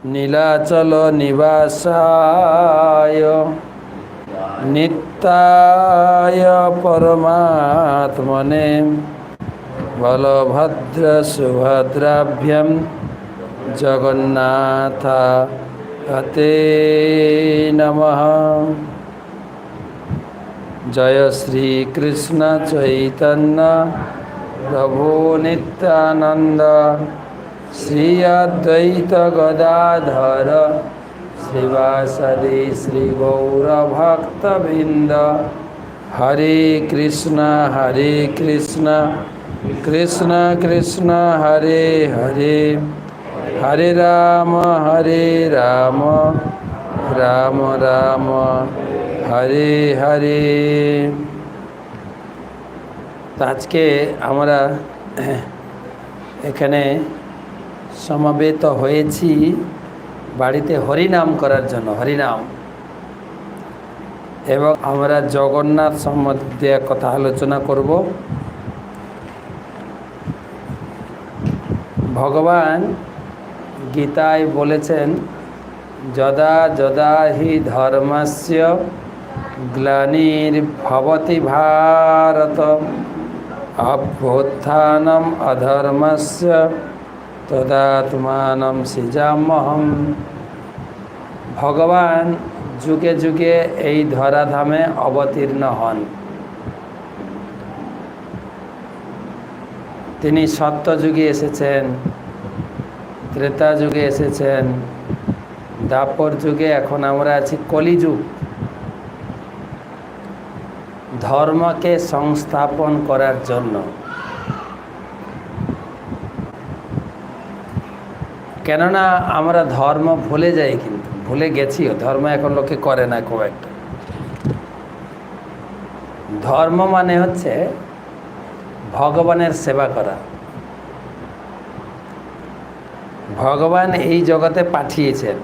নীলাচল নিবাসায় নিত্যায় পরমাত্মনে বলভদ্র সুভদ্রাভ্যাম জগন্নাথাতে নমঃ। জয় শ্রীকৃষ্ণ চৈতন্য প্রভু নিত্যানন্দ শ্রী অদ্বৈত গদাধর শ্রীবাসদি শ্রী গৌরভক্তবৃন্দ। হরে কৃষ্ণ কৃষ্ণ কৃষ্ণ হরে হরে, হরে রাম রাম রাম হরে হরে। তো আজকে আমরা এখানে সমাবেত হয়েছি বাড়িতে হরিনাম করার জন্য, হরিনাম। এবং আমরা জগন্নাথ সম্বন্ধে কথা আলোচনা করব। ভগবান গীতায় বলেছেন, যদা যদা হি ধর্মস্য গ্লানির্ভবতি ভারত অভ্যুত্থানম অধর্মস্য তদাত্মানম সৃজাম্যহম। ভগবান যুগে যুগে এই ধরাধামে অবতীর্ণ হন। তিনি সত্যযুগে এসেছেন, ত্রেতা যুগে এসেছেন, দ্বাপর যুগে, এখন আমরা আছি কলিযুগ। ধর্মকে সংস্থাপন করার জন্য। কেননা আমরা ধর্ম ভুলে যাই, কিন্তু ভুলে গেছিও। ধর্ম এখন লোকে করে না খুব একটা। ধর্ম মানে হচ্ছে ভগবানের সেবা করা। ভগবান এই জগতে পাঠিয়েছেন।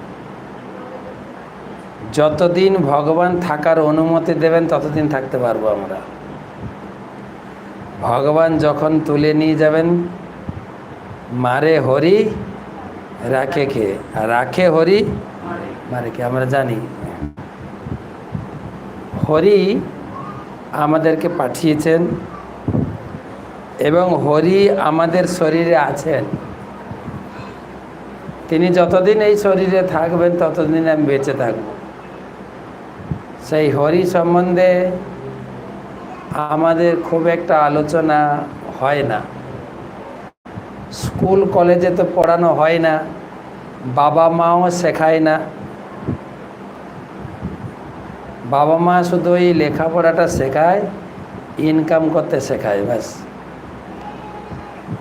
যতদিন ভগবান থাকার অনুমতি দেবেন ততদিন থাকতে পারবো আমরা। ভগবান যখন তুলে নিয়ে যাবেন, মারে হরি রাখে কে, আর রাখে হরি মারে কে, আমরা জানি। হরি আমাদেরকে পাঠিয়েছেন এবং হরি আমাদের শরীরে আছেন। তিনি যতদিন এই শরীরে থাকবেন ততদিন আমি বেঁচে থাকব। সেই হরি সম্বন্ধে আমাদের খুব একটা আলোচনা হয় না। স্কুল কলেজে তো পড়ানো হয় না, বাবা মাও শেখায় না। বাবা মা শুধু এই লেখাপড়াটা শেখায়, ইনকাম করতে শেখায়, ব্যাস।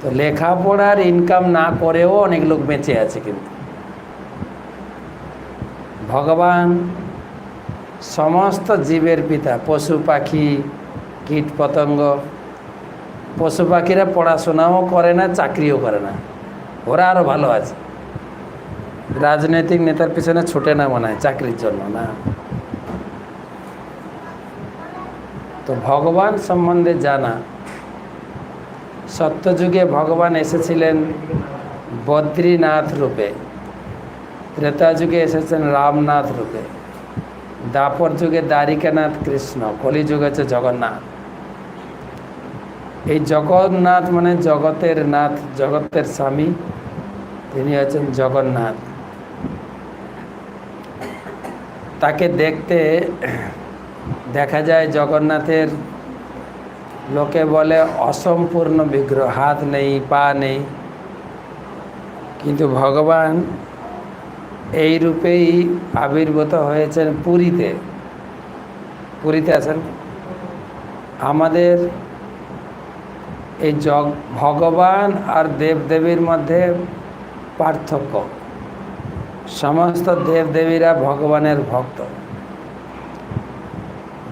তো লেখাপড়ার ইনকাম না করেও অনেক লোক বেঁচে আছে। কিন্তু ভগবান সমস্ত জীবের পিতা, পশু পাখি কীট পতঙ্গ। পশু পাখিরা পড়াশোনাও করে না, চাকরিও করে না, ওরা আরও ভালো আছে। রাজনৈতিক নেতার পিছনে ছুটে না মনে হয় চাকরির জন্য, না। তো ভগবান সম্বন্ধে জানা। সত্যযুগে ভগবান এসেছিলেন বদ্রীনাথ রূপে, ত্রেতা যুগে এসেছেন রামনাথ রূপে, দ্বাপর যুগে দ্বারিকানাথ কৃষ্ণ, কলিযুগ হচ্ছে জগন্নাথ। এই জগন্নাথ মানে জগতের নাথ, জগতের স্বামী, তিনি হচ্ছেন জগন্নাথ। তাকে দেখতে দেখা যায় জগন্নাথের, লোকে বলে অসম্পূর্ণ বিগ্রহ, হাত নেই, পা নেই। কিন্তু ভগবান এই রূপেই আবির্ভূত হয়েছেন পুরীতে। পুরীতে আছেন। আমাদের এই ভগবান আর দেবদেবীর মধ্যে পার্থক্য। সমস্ত দেবদেবীরা ভগবানের ভক্ত।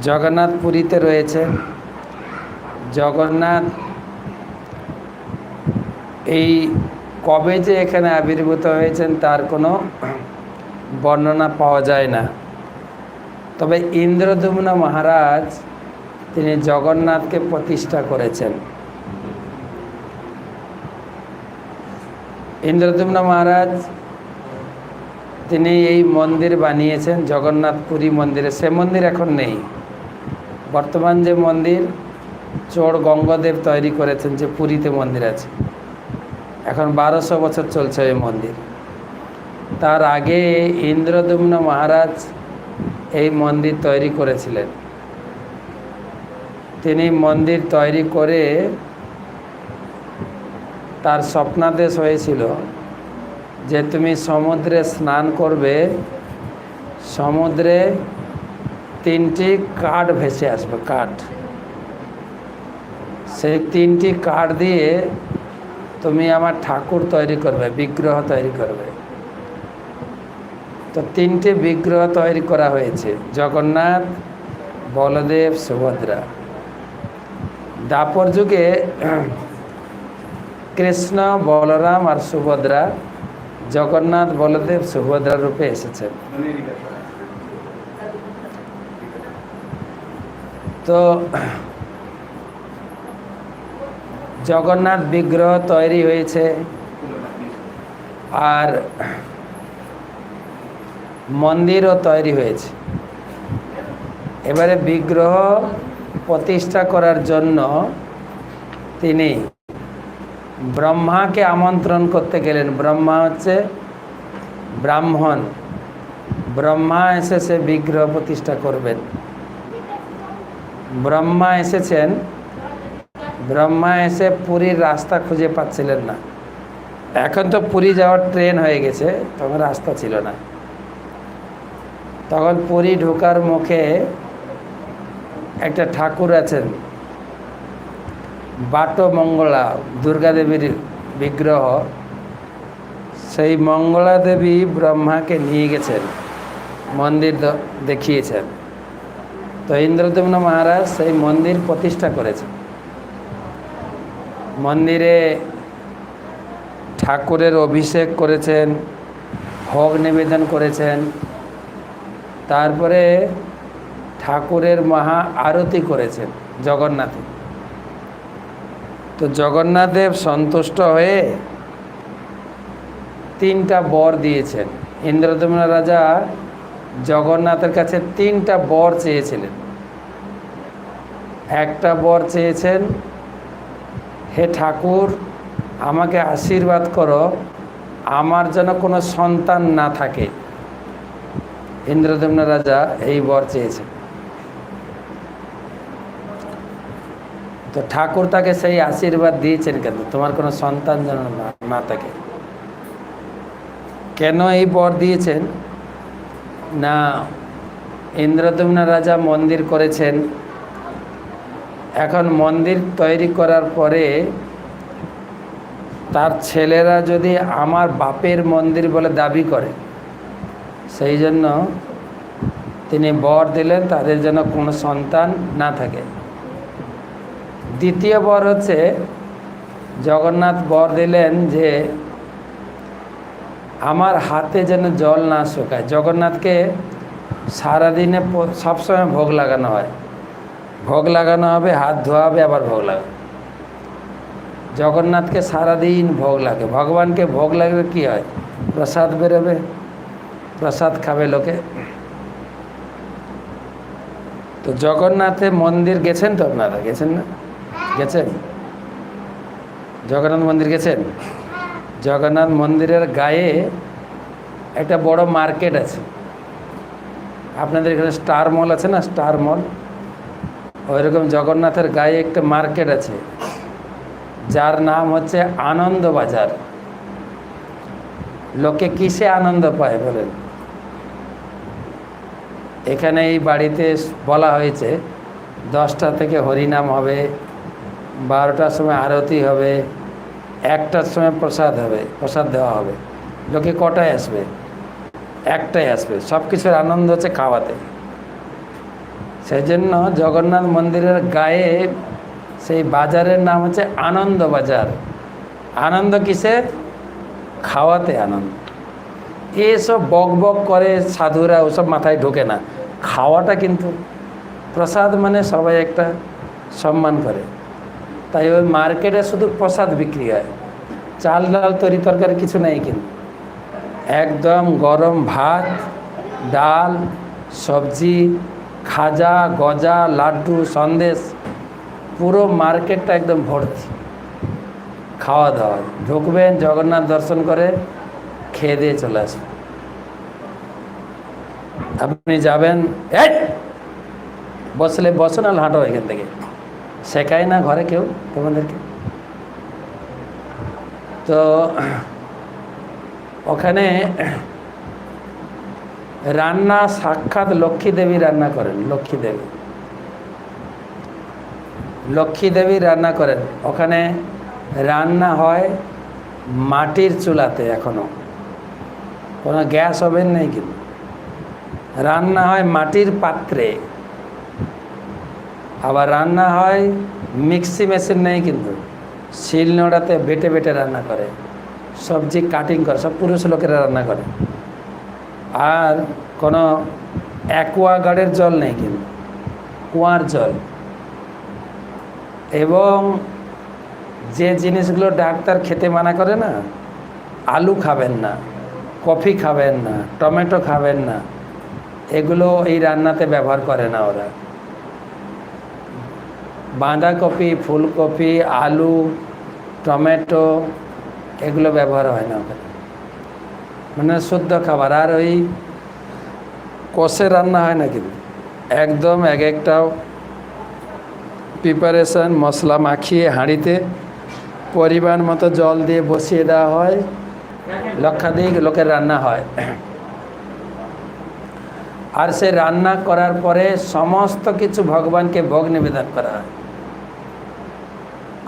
জগন্নাথ পুরীতে রয়েছে। জগন্নাথ এই কবে যে এখানে আবির্ভূত হয়েছেন তার কোনো বর্ণনা পাওয়া যায় না। তবে ইন্দ্রদ্যুম্ন মহারাজ তিনি জগন্নাথকে প্রতিষ্ঠা করেছেন। ইন্দ্রদ্যুম্ন মহারাজ তিনি এই মন্দির বানিয়েছেন জগন্নাথ পুরী মন্দিরে। সে মন্দির এখন নেই। বর্তমান যে মন্দির চোর গঙ্গদেব তৈরি করেছেন, যে পুরীতে মন্দির আছে, এখন 1200 বছর চলছে এই মন্দির। তার আগে ইন্দ্রদ্যুম্ন মহারাজ এই মন্দির তৈরি করেছিলেন। তিনি মন্দির তৈরি করে তার স্বপ্নাদেশ হয়েছিল যে তুমি সমুদ্রে স্নান করবে, সমুদ্রে 3টি কাঠ ভেসে আসবে, কাঠ। সেই 3টি কাঠ দিয়ে তুমি আমার ঠাকুর তৈরি করবে, বিগ্রহ তৈরি করবে। তো 3টে বিগ্রহ তৈরি করা হয়েছে, জগন্নাথ, বলদেব, সুভদ্রা। দাপর যুগে কৃষ্ণ, বলরাম আর সুভদ্রা জগন্নাথ, বলদেব, সুভদ্রা রূপে এসেছেন। তো জগন্নাথ বিগ্রহ তৈরি হয়েছে আর মন্দিরও তৈরি হয়েছে। এবারে বিগ্রহ প্রতিষ্ঠা করার জন্য তিনি ব্রহ্মাকে আমন্ত্রণ করতে গেলেন। ব্রহ্মা হচ্ছে ব্রাহ্মণ। ব্রহ্মা এসে সে বিগ্রহ প্রতিষ্ঠা করবেন। ব্রহ্মা এসেছেন। ব্রহ্মা এসে পুরীর রাস্তা খুঁজে পাচ্ছিলেন না। এখন তো পুরী যাওয়ার ট্রেন হয়ে গেছে, তখন রাস্তা ছিল না। তখন পুরী ঢোকার মুখে একটা ঠাকুর আছেন, বাট মঙ্গলা, দুর্গা দেবীর বিগ্রহ। সেই মঙ্গলা দেবী ব্রহ্মাকে নিয়ে গেছেন, মন্দির দেখিয়েছেন। তো ইন্দ্রদ্যুম্ন মহারাজ সেই মন্দির প্রতিষ্ঠা করেছেন। মন্দিরে ঠাকুরের অভিষেক করেছেন, ভোগ নিবেদন করেছেন, তারপরে ঠাকুরের মহা আরতি করেছেন জগন্নাথে। তো জগন্নাথদেব সন্তুষ্ট হয়ে 3টা বর দিয়েছেন। ইন্দ্রদ্যুম্ন রাজা জগন্নাথের কাছে 3টা বর চেয়েছিলেন। একটা বর চেয়েছেন, হে ঠাকুর, আমাকে আশীর্বাদ করো, আমার যেন কোনো সন্তান না থাকে। ইন্দ্রদ্যুম্ন রাজা এই বর চেয়েছেন। তো ঠাকুর তাকে সেই আশীর্বাদ দিয়েছেন, কেন? তোমার কোনো সন্তান যেন না থাকে। কেন এই বর দিয়েছেন? না, ইন্দ্রদ্যুম্ন রাজা মন্দির করেছেন। এখন মন্দির তৈরি করার পরে তার ছেলেরা যদি আমার বাপের মন্দির বলে দাবি করে, সেই জন্য তিনি বর দিলেন তাদের যেন কোনো সন্তান না থাকে। দ্বিতীয় বর হচ্ছে, জগন্নাথ বর দিলেন যে আমার হাতে যেন জল না শুকায়। জগন্নাথকে সারাদিনে সবসময় ভোগ লাগানো হয়, ভোগ লাগানো হবে, হাত ধোয়া হবে, আবার ভোগ লাগাবে। জগন্নাথকে সারাদিন ভোগ লাগে। ভগবানকে ভোগ লাগলে কী হয়? প্রসাদ বেরোবে, প্রসাদ খাবে লোকে। তো জগন্নাথে মন্দির গেছেন তো আপনারা? গেছেন না? গেছেন? জগন্নাথ মন্দির গেছেন? জগন্নাথ মন্দিরের গায়ে একটা বড় মার্কেট আছে। আপনাদের এখানে স্টার মল আছে না, স্টার মল, ওইরকম জগন্নাথের গায়ে একটা মার্কেট আছে, যার নাম হচ্ছে আনন্দ বাজার। লোকে কিসে আনন্দ পায় বলেন? এখানে এই বাড়িতে বলা হয়েছে 10টা থেকে হরিনাম হবে, 12টার সময় আরতি হবে, 1টার সময় প্রসাদ হবে, প্রসাদ দেওয়া হবে। লোকে কটায় আসবে? 1টায় আসবে। সব কিছুর আনন্দ হচ্ছে খাওয়াতে। সেই জন্য জগন্নাথ মন্দিরের গায়ে সেই বাজারের নাম হচ্ছে আনন্দ বাজার। আনন্দ কিসে? খাওয়াতে আনন্দ। এসব বক বক করে সাধুরা, ওসব মাথায় ঢোকে না। খাওয়াটা কিন্তু প্রসাদ মানে সবাই একটা সম্মান করে। তাই ওই মার্কেটে শুধু প্রসাদ বিক্রি হয়, চাল ডাল তরি তরকারি কিছু নেই। কিন্তু একদম গরম ভাত, ডাল, সবজি, খাজা, গজা, লাড্ডু, সন্দেশ, পুরো মার্কেটটা একদম ভর্তি খাওয়া দাওয়া। ঢুকবেন, জগন্নাথ দর্শন করে খেয়ে দিয়ে চলে আসবেন। আপনি যাবেন, এই বসলে বসো, না হাঁটো এখান থেকে, শেখায় না ঘরে কেউ তোমাদেরকে। তো ওখানে রান্না সাক্ষাৎ লক্ষ্মী দেবী রান্না করেন। লক্ষ্মী দেবী রান্না করেন। ওখানে রান্না হয় মাটির চুলাতে, এখনো কোনো গ্যাস ওভেন নেই, কিন্তু রান্না হয় মাটির পাত্রে। আবার রান্না হয় মিক্সি মেশিন নেই, কিন্তু শিলনোড়াতে বেটে বেটে রান্না করে, সবজি কাটিং করে, সব পুরুষ লোকেরা রান্না করে। আর কোনো অ্যাকোয়াগার্ডের জল নেই, কিন্তু কুয়ার জল। এবং যে জিনিসগুলো ডাক্তার খেতে মানা করে না, আলু খাবেন না, কফি খাবেন না, টমেটো খাবেন না, এগুলো এই রান্নাতে ব্যবহার করে না ওরা। বাঁধাকপি, ফুলকপি, আলু, টমেটো এগুলো ব্যবহার হয় না ওখানে, মানে শুদ্ধ খাবার। আর ওই কষে রান্না হয় না, কিন্তু একদম এক একটাও প্রিপারেশন, মশলা মাখিয়ে হাঁড়িতে পরিমাণ মতো জল দিয়ে বসিয়ে দেওয়া হয়, লক্ষাধিক লোকের রান্না হয়। আর সে রান্না করার পরে সমস্ত কিছু ভগবানকে ভোগ নিবেদন করা হয়।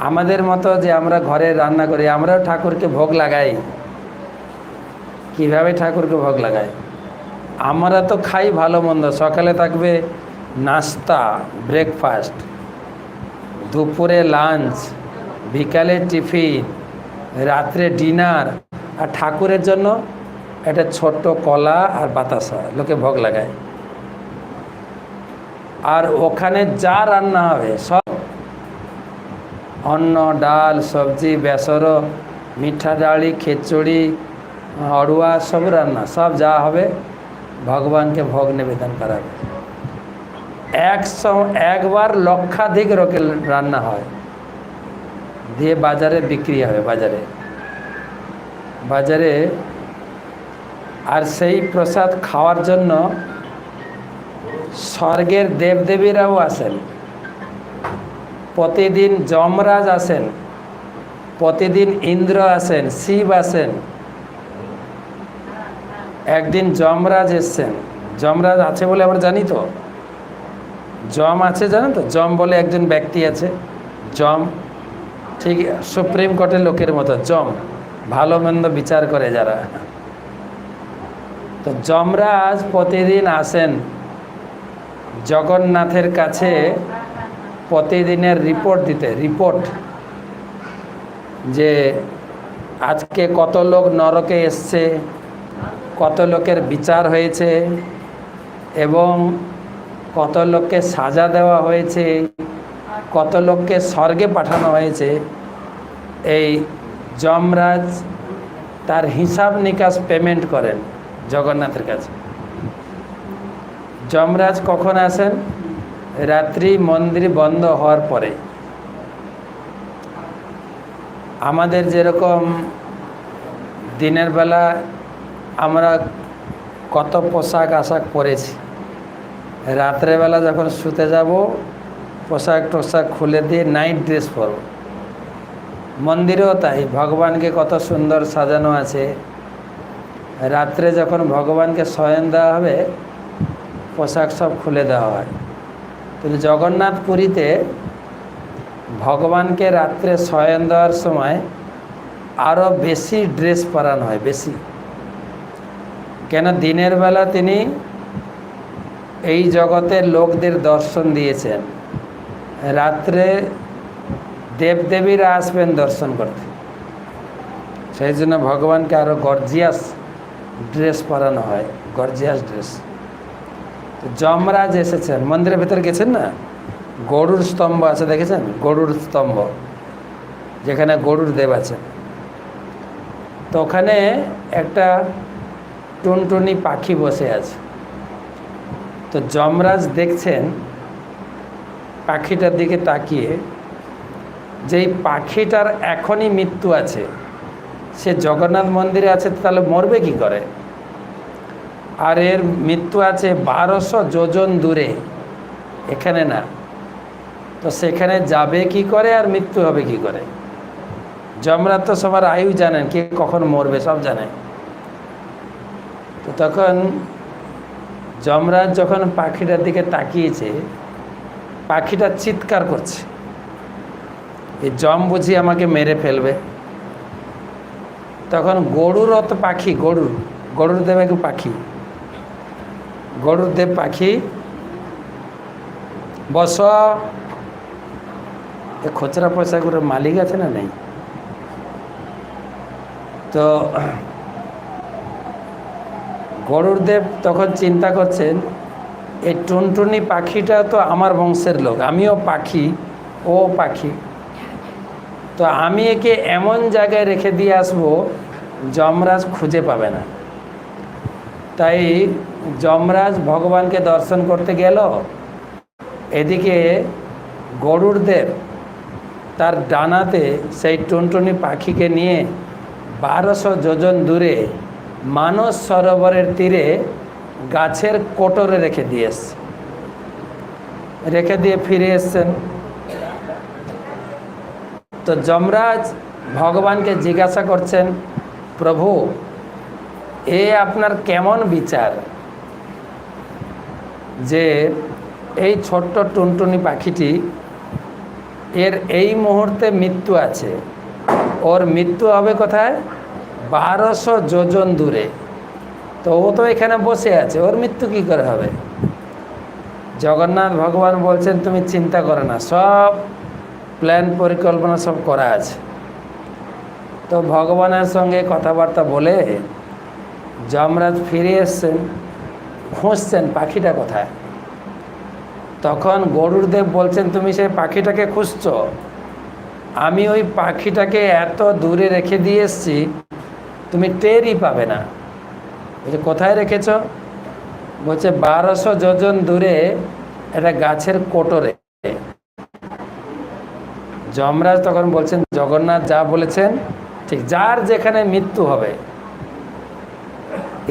আমাদের মতো যে আমরা ঘরে রান্না করি, আমরাও ঠাকুরকে ভোগ লাগাই। কিভাবে ঠাকুরকে ভোগ লাগাই? আমরা তো খাই ভালো মন্দ, সকালে থাকবে নাস্তা, ব্রেকফাস্ট, দুপুরে লাঞ্চ, বিকালে টিফিন, রাত্রে ডিনার। আর ঠাকুরের জন্য একটা ছোট্ট কলা আর বাতাসা লোকে ভোগ লাগায়। আর ওখানে যা রান্না হবে সব অন্ন, ডাল, সবজি, বেসর, মিঠা ডালি, খিচুড়ি, অড়ুয়া, সব রান্না, সব যা হবে ভগবানকে ভোগ নিবেদন করা হবে। একবার লক্ষাধিক লোকের রান্না হয়, দিয়ে বাজারে বিক্রি হবে, বাজারে। আর সেই প্রসাদ খাওয়ার জন্য স্বর্গের দেবদেবীরাও আসেন। প্রতিদিন যমরাজ আসেন, প্রতিদিন ইন্দ্র আসেন, শিব আসেন। একদিন যমরাজ এসছেন। যমরাজ আছে বলে আমরা জানি তো, যম আছে জানো তো, যম বলে একজন ব্যক্তি আছে। যম ঠিক সুপ্রিম কোর্টের লোকের মতো, যম ভালো মন্দ বিচার করে যারা। তো যমরাজ প্রতিদিন আসেন জগন্নাথের কাছে প্রতিদিনের রিপোর্ট দিতে। যে আজকে কত লোক নরকে এসছে, কত লোকের বিচার হয়েছে, এবং কত লোককে সাজা দেওয়া হয়েছে, কত লোককে স্বর্গে পাঠানো হয়েছে। এই যমরাজ তার হিসাব নিকাশ পেমেন্ট করেন জগন্নাথের কাছে। যমরাজ কখন আসেন? রাত্রি মন্দির বন্ধ হওয়ার পরে। আমাদের যেরকম দিনের বেলা আমরা কত পোশাক আশাক পরেছি, রাত্রেবেলা যখন শুতে যাব পোশাক টোশাক খুলে দিয়ে নাইট ড্রেস পরব। মন্দিরেও তাই, ভগবানকে কত সুন্দর সাজানো আছে। রাত্রে যখন ভগবানকে শয়ন দেওয়া হবে পোশাক সব খুলে দেওয়া হয়। কিন্তু জগন্নাথ পুরীতে ভগবানকে রাত্রে শয়ন দেওয়ার সময় আরও বেশি ড্রেস পরানো হয়, বেশি। কেন? দিনের বেলা তিনি এই জগতের লোকদের দর্শন দিয়েছেন, রাত্রে দেবদেবীরা আসবেন দর্শন করতে। সেই জন্য ভগবানকে আরও গর্জিয়াস ড্রেস পরানো হয়, গর্জিয়াস ড্রেস। যমরাজ এসেছেন, মন্দিরের ভেতরে গেছেন না, গরুর স্তম্ভ আছে, দেখেছেন? গরুর স্তম্ভ, যেখানে গরুর দেব আছেন। তো ওখানে একটা টুনটুনি পাখি বসে আছে। তো যমরাজ দেখছেন পাখিটার দিকে তাকিয়ে, যেই পাখিটার এখনই মৃত্যু আছে, সে জগন্নাথ মন্দিরে আছে, তাহলে মরবে কি করে? আর এর মৃত্যু আছে 1200 যোজন দূরে, এখানে না। তো সেখানে যাবে কি করে আর মৃত্যু হবে কি করে? যমরাজ তো সবার আয়ু জানেন, কে কখন মরবে সব জানেন। তো তখন যমরাজ যখন পাখিটার দিকে তাকিয়েছে, পাখিটা চিৎকার করছে, এই যম বুঝি আমাকে মেরে ফেলবে। তখন গরুর অত পাখি, গরুর দেব এক পাখি, গরুর দেব পাখি বস। এ খুচরা পয়সা করে মালিক আছে না নেই? তো গরুর দেব তখন চিন্তা করছেন, এই টুনটুনি পাখিটা তো আমার বংশের লোক, আমিও পাখি, ও পাখি, তো আমি একে এমন জায়গায় রেখে দিয়ে আসবো যমরাজ খুঁজে পাবে না। তাই যমরাজ ভগবানকে দর্শন করতে গেল, এদিকে গরুর দেব তার ডানাতে সেই টুনটুনি পাখিকে নিয়ে 1200 যোজন দূরে মানস সরোবরের তীরে গাছের কোটরে রেখে দিয়ে ফিরে এসছেন। তো যমরাজ ভগবানকে জিজ্ঞাসা করছেন, প্রভু এ আপনার কেমন বিচার যে এই ছোট্ট টুনটুনি পাখিটি, এর এই মুহূর্তে মৃত্যু আছে, ওর মৃত্যু হবে কোথায়? 1200 যোজন দূরে। তো ও তো এখানে বসে আছে, ওর মৃত্যু কি করে হবে? জগন্নাথ ভগবান বলছেন, তুমি চিন্তা করো না, সব প্ল্যান পরিকল্পনা সব করা আছে। তো ভগবানের সঙ্গে কথাবার্তা বলে যমরাজ ফিরে এসছেন, খুঁজছেন পাখিটা কোথায়। তখন গরুর দেব বলছেন, তুমি সেই পাখিটাকে খুঁজছো, আমি ওই পাখিটাকে এত দূরে রেখে দিয়ে এসছি, তুমি টেরই পাবে না। বলছে কোথায় রেখেছ? বলছে 1200 যোজন দূরে একটা গাছের কোটরে। যমরাজ তখন বলছেন, জগন্নাথ যা বলেছেন ঠিক, যার যেখানে মৃত্যু হবে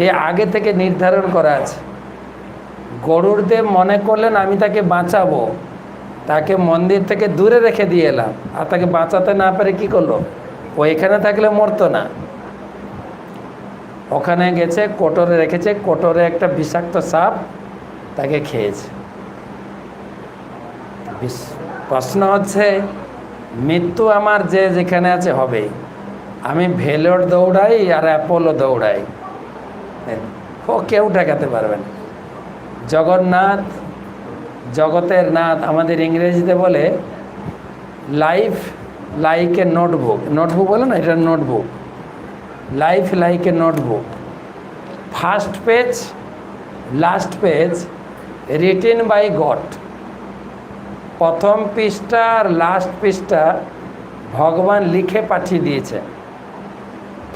এ আগে থেকে নির্ধারণ করা আছে। গরুর দেব মনে করলেন আমি তাকে বাঁচাবো, তাকে মন্দির থেকে দূরে রেখে দিয়ে এলাম, আর তাকে বাঁচাতে না পারে কি করলো? ও এখানে থাকলে মরতো না, ওখানে গেছে, কোটরে রেখেছে, কোটরে একটা বিষাক্ত সাপ তাকে খেয়েছে। প্রশ্ন হচ্ছে, মৃত্যু আমার যে যেখানে আছে হবে, আমি ভেলোর দৌড়াই আর অ্যাপোলো দৌড়াই, ও কেউ ঠেকাতে পারবে না। জগন্নাথ জগতের নাথ, আমাদের ইংরেজিতে বলে life like a notebook, notebook বলে না, এটা notebook, life like a notebook, first page last page written by God. প্রথম পৃষ্ঠা আর লাস্ট পৃষ্ঠা ভগবান লিখে পাঠিয়ে দিয়েছে।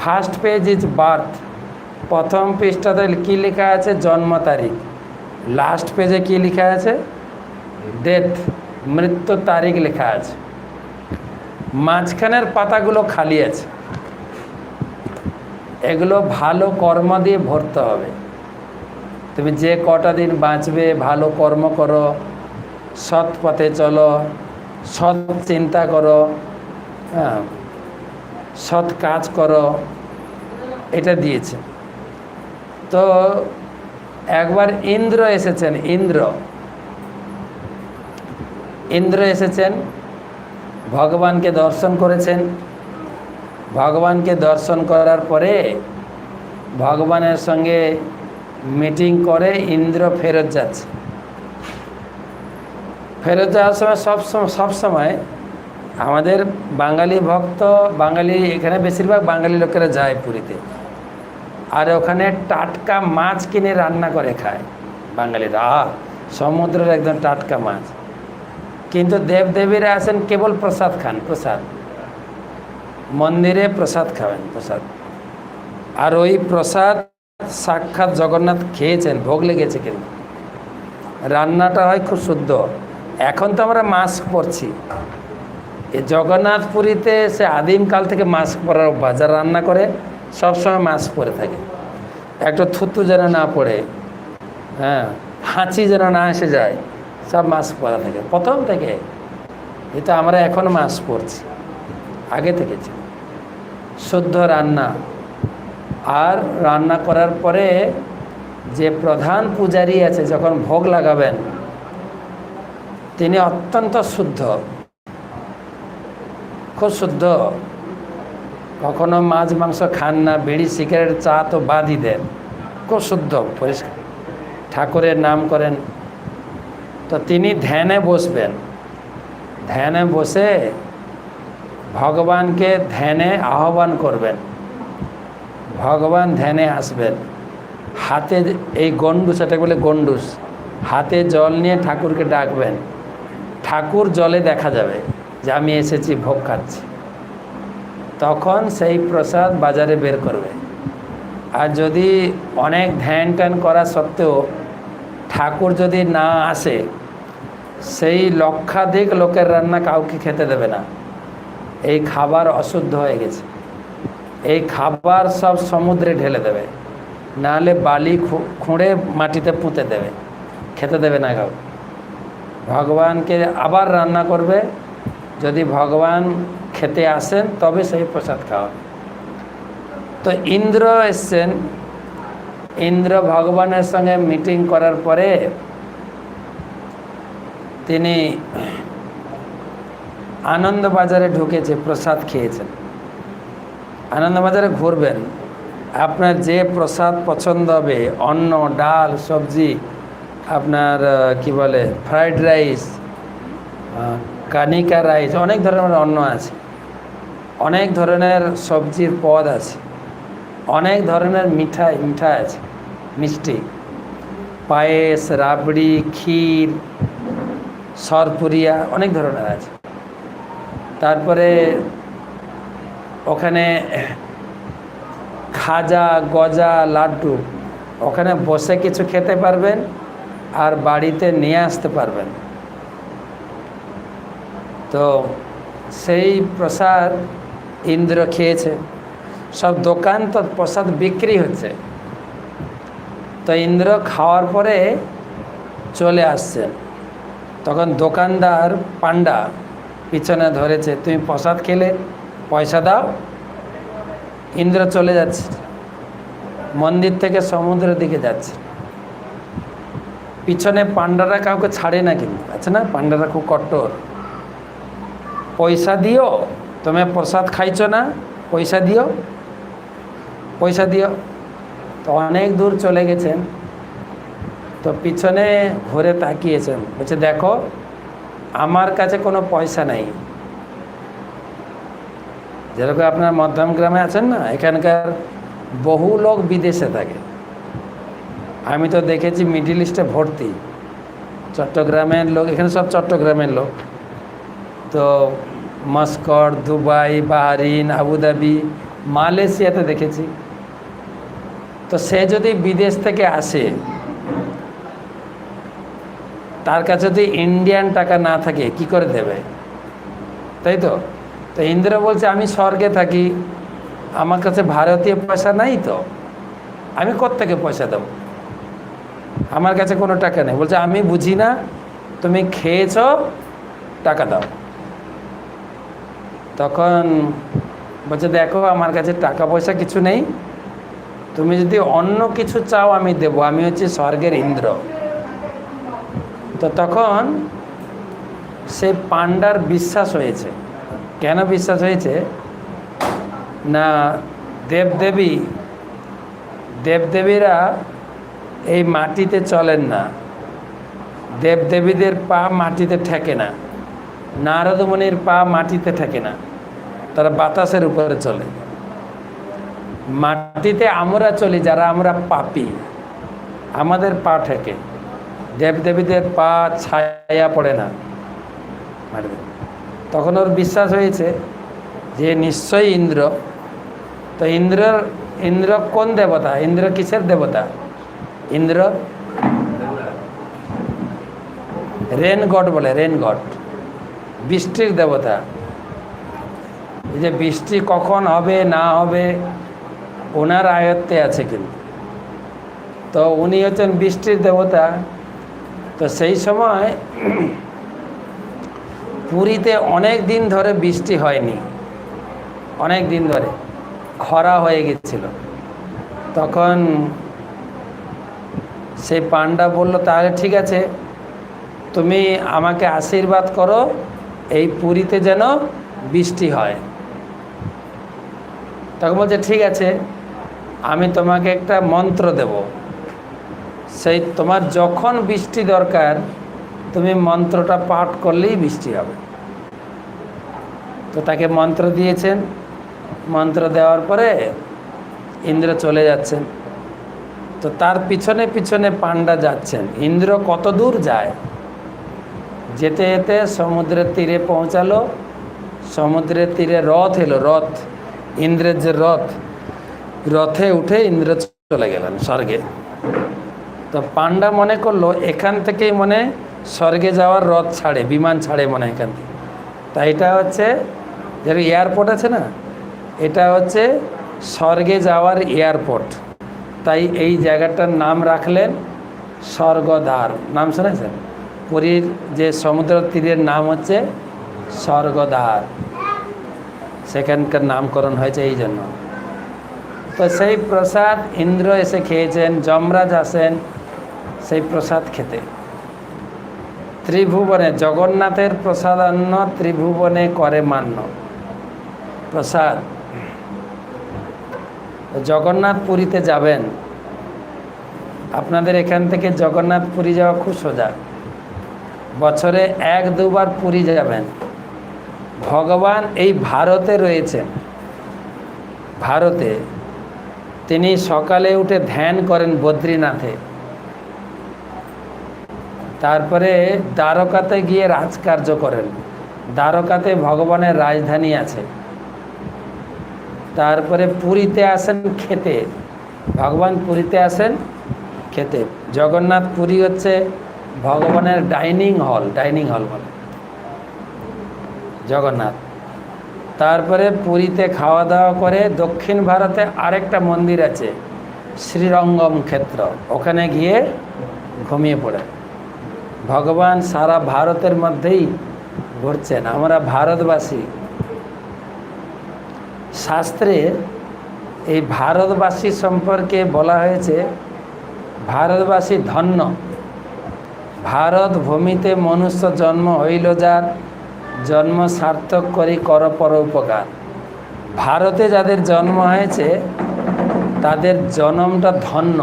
ফার্স্ট পেজ ইজ বার্থ, প্রথম পৃষ্ঠাতে কী লেখা আছে? জন্ম তারিখ। লাস্ট পেজে কি লেখা আছে? ডেথ, মৃত্যু তারিখ লেখা আছে। মাঝখানের পাতাগুলো খালি আছে, এগুলো ভালো কর্ম দিয়ে ভরতে হবে। তুমি যে কটা দিন বাঁচবে ভালো কর্ম করো, সৎ পথে চলো, সৎ চিন্তা করো, হ্যাঁ, সৎ কাজ করো, এটা দিয়েছে। তো একবার ইন্দ্র এসেছেন, ইন্দ্র এসেছেন, ভগবানকে দর্শন করেছেন। ভগবানকে দর্শন করার পরে ভগবানের সঙ্গে মিটিং করে ইন্দ্র ফেরত যাচ্ছে। ফেরত যাওয়ার সময় সব সময় আমাদের বাঙালি ভক্ত, বাঙালি এখানে বেশিরভাগ বাঙালি লোকেরা যায় পুরীতে, আর ওখানে টাটকা মাছ কিনে রান্না করে খায় বাঙালিরা। সমুদ্রের একদম টাটকা মাছ। কিন্তু দেবদেবীরা আসেন কেবল প্রসাদ খান, প্রসাদ, মন্দিরে প্রসাদ খাবেন, প্রসাদ। আর ওই প্রসাদ সাক্ষাৎ জগন্নাথ খেয়েছেন, ভোগ লেগেছে, কিন্তু রান্নাটা হয় খুব শুদ্ধ। এখন তো আমরা মাস্ক পরছি, এই জগন্নাথ পুরীতে সে আদিমকাল থেকে মাস্ক পরার অভ্যাস। যারা রান্না করে সবসময় মাস্ক পরে থাকে, একটা থুতু যেন না পড়ে, হ্যাঁ, হাঁচি যেন না এসে যায়, সব মাস্ক পরা থাকে প্রথম থেকে। এটা আমরা এখন মাস্ক পরছি, আগে থেকে ছিল শুদ্ধ রান্না। আর রান্না করার পরে যে প্রধান পূজারী আছে, যখন ভোগ লাগাবেন, তিনি অত্যন্ত শুদ্ধ, খুব শুদ্ধ, কখনো মাছ মাংস খান না, বিড়ি সিগারেট চা তো বাদই দেন, খুব শুদ্ধ পরিষ্কার, ঠাকুরের নাম করেন। তো তিনি ধ্যানে বসবেন, ধ্যানে বসে ভগবানকে ধ্যানে আহ্বান করবেন, ভগবান ধ্যানে আসবেন। হাতে এই গন্ডুস, এটা বলে গন্ডুস, হাতে জল নিয়ে ঠাকুরকে ডাকবেন, ঠাকুর জলে দেখা যাবে যে আমি এসেছি, ভোগ খাচ্ছি। তখন সেই প্রসাদ বাজারে বের করবে। আর যদি অনেক ধ্যান ট্যান করা সত্ত্বেও ঠাকুর যদি না আসে, সেই লক্ষাধিক লোকের রান্না কাউকে খেতে দেবে না। এই খাবার অশুদ্ধ হয়ে গেছে, এই খাবার সব সমুদ্রে ঢেলে দেবে, নাহলে বালি খুঁড়ে মাটিতে পুঁতে দেবে, খেতে দেবে না কাউ। ভগবানকে আবার রান্না করবে, যদি ভগবান খেতে আসেন তবে সেই প্রসাদ খাওয়া। তো ইন্দ্র এসছেন, ইন্দ্র ভগবানের সঙ্গে মিটিং করার পরে তিনি আনন্দবাজারে ঢুকেছে, প্রসাদ খেয়েছেন। আনন্দবাজারে ঘুরবেন, আপনার যে প্রসাদ পছন্দ হবে, অন্ন, ডাল, সবজি, আপনার কি বলে ফ্রাইড রাইস, কানিকা রাইস, অনেক ধরনের অন্ন আছে, অনেক ধরনের সবজির পদ আছে, অনেক ধরনের মিঠাই আছে, মিষ্টি, পায়েস, রাবড়ি, ক্ষীর, সরপুরিয়া, অনেক ধরনের আছে। তারপরে ওখানে খাজা, গজা, লাড্ডু, ওখানে বসে কিছু খেতে পারবেন আর বাড়িতে নিয়ে আসতে পারবেন। তো সেই প্রসাদ ইন্দ্র খেয়েছে। সব দোকান তো প্রসাদ বিক্রি হচ্ছে। তো ইন্দ্র খাওয়ার পরে চলে আসছেন, তখন দোকানদার পান্ডা পিছনে ধরেছে, তুমি প্রসাদ খেলে পয়সা দাও। ইন্দ্র চলে যাচ্ছে, মন্দির থেকে সমুদ্রের দিকে যাচ্ছে। পিছনে পান্ডারা কাউকে ছাড়ে না, কিন্তু আছে না, পান্ডারা খুব কঠোর। পয়সা দিও, তুমি প্রসাদ খাইছো না, পয়সা দিও, পয়সা দিও। তো অনেক দূর চলে গেছেন, তো পিছনে ঘুরে তাকিয়েছেন, বলছে দেখো আমার কাছে কোনো পয়সা নাই। যেরকম আপনার মধ্যম গ্রামে আছেন না, এখানকার বহু লোক বিদেশে থাকে, আমি তো দেখেছি মিডিল ইস্টে ভর্তি, চট্টগ্রামের লোক, এখানে সব চট্টগ্রামের লোক। তো মাস্কট, দুবাই, বাহরিন, আবুধাবি, মালয়েশিয়াতে দেখেছি। তো সে যদি বিদেশ থেকে আসে, তার কাছে যদি ইন্ডিয়ান টাকা না থাকে কি করে দেবে, তাই তো? তো ইন্দ্র বলছে আমি স্বর্গে থাকি, আমার কাছে ভারতীয় পয়সা নাই, তো আমি কোত্থেকে পয়সা দেব, আমার কাছে কোনো টাকা নেই। বলছে আমি বুঝি না, তুমি খেয়েছ, টাকা দাও। তখন বলছে দেখো আমার কাছে টাকা পয়সা কিছু নেই, তুমি যদি অন্য কিছু চাও আমি দেব, আমি হচ্ছে স্বর্গের ইন্দ্র। তো তখন সে পান্ডার বিশ্বাস হয়েছে। কেন বিশ্বাস হয়েছে না, দেবদেবীরা এই মাটিতে চলেন না, দেবদেবীদের পা মাটিতে ঠেকে না, নারদ মুনির পা মাটিতে ঠেকে না, তারা বাতাসের উপরে চলে। মাটিতে আমরা চলি যারা আমরা পাপী, আমাদের পা ঠেকে, দেবদেবীদের পা ছায়া পড়ে না। তখন ওর বিশ্বাস হয়েছে যে নিশ্চয়ই ইন্দ্র। তো ইন্দ্রর ইন্দ্র কোন দেবতা? ইন্দ্র কিসের দেবতা? ইন্দ্র রেন গড বলে, রেন গড, বৃষ্টির দেবতা। এই যে বৃষ্টি কখন হবে না হবে ওনার আয়ত্তে আছে কিন্তু। তো উনি হচ্ছেন বৃষ্টির দেবতা। তো সেই সময় পুরীতে অনেক দিন ধরে বৃষ্টি হয়নি, অনেক দিন ধরে খরা হয়ে গেছিল। তখন সেই পান্ডা বলল, তাহলে ঠিক আছে, তুমি আমাকে আশীর্বাদ করো এই পুরীতে যেন বৃষ্টি হয়। তখন বলছে ঠিক আছে, আমি তোমাকে একটা মন্ত্র দেব, সেই তোমার যখন বৃষ্টি দরকার তুমি মন্ত্রটা পাঠ করলেই বৃষ্টি হবে। তো তাকে মন্ত্র দিয়েছেন, মন্ত্র দেওয়ার পরে ইন্দ্র চলে যাচ্ছেন। তো তার পিছনে পিছনে পান্ডা যাচ্ছেন। ইন্দ্র কত দূর যায়, যেতে যেতে সমুদ্রের তীরে পৌঁছালো। সমুদ্রের তীরে রথ এলো, রথ, ইন্দ্রের যে রথ, রথে উঠে ইন্দ্র চলে গেলেন স্বর্গে। তো পান্ডা মনে করলো এখান থেকেই মনে স্বর্গে যাওয়ার রথ ছাড়ে, বিমান ছাড়ে মনে এখান থেকে। তাই এটা হচ্ছে যেটা এয়ারপোর্ট আছে না, এটা হচ্ছে স্বর্গে যাওয়ার এয়ারপোর্ট। তাই এই জায়গাটার নাম রাখলেন স্বর্গদ্বার। নাম শুনেছেন? পুরীর যে সমুদ্র তীরের নাম হচ্ছে স্বর্গদ্বার, সেখানকার নামকরণ হয়েছে এই জন্য। তো সেই প্রসাদ ইন্দ্র এসে খেয়েছেন, যমরাজ আসেন সেই প্রসাদ খেতে। ত্রিভুবনে জগন্নাথের প্রসাদান্ন ত্রিভুবনে করে মান্য প্রসাদ। জগন্নাথ পুরীতে যাবেন, আপনাদের এখান থেকে জগন্নাথ পুরী যাওয়া খুব সোজা। বছরে 1-2 বার পুরী যাবেন। ভগবান এই ভারতে রয়েছেন, ভারতে। তিনি সকালে উঠে ধ্যান করেন বদ্রীনাথে, তারপরে দ্বারকাতে গিয়ে রাজকার্য করেন। দ্বারকাতে ভগবানের রাজধানী আছে। তারপরে পুরীতে আসেন খেতে, ভগবান পুরীতে আসেন খেতে। জগন্নাথ পুরী হচ্ছে ভগবানের ডাইনিং হল, ডাইনিং হল বলে জগন্নাথ। তারপরে পুরীতে খাওয়া দাওয়া করে দক্ষিণ ভারতে আরেকটা মন্দির আছে শ্রীরঙ্গম ক্ষেত্র, ওখানে গিয়ে ঘুমিয়ে পড়ে। ভগবান সারা ভারতের মধ্যেই ঘুরছেন। আমরা ভারতবাসী, শাস্ত্রে এই ভারতবাসী সম্পর্কে বলা হয়েছে ভারতবাসী ধন্য। ভারত ভূমিতে মনুষ্য জন্ম হইল যার, জন্ম সার্থক করি কর পর উপকার। ভারতে যাদের জন্ম হয়েছে তাদের জন্মটা ধন্য।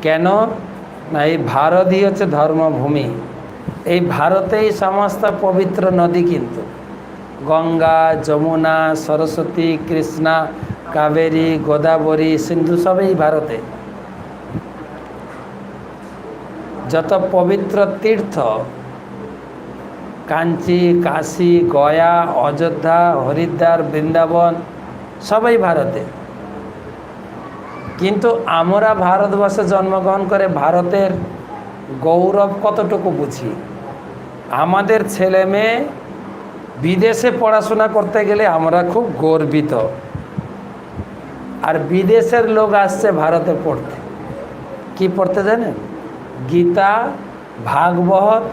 কেন না, এই ভারতই হচ্ছে ধর্মভূমি। এই ভারতেই সমস্ত পবিত্র নদী, কিন্তু গঙ্গা, যমুনা, সরস্বতী, কৃষ্ণা, কাবেরী, গোদাবরী, সিন্ধু সবই ভারতে। যত পবিত্র তীর্থ, কাঞ্চি, কাশী, গয়া, অযোধ্যা, হরিদ্বার, বৃন্দাবন সবই ভারতে। কিন্তু আমরা ভারতবর্ষে জন্মগ্রহণ করে ভারতের গৌরব কতটুকু বুঝি? আমাদের ছেলে মেয়ে বিদেশে পড়াশোনা করতে গেলে আমরা খুব গর্বিত, আর বিদেশের লোক আসছে ভারতে পড়তে। কি পড়তে জানেন? গীতা, ভাগবত,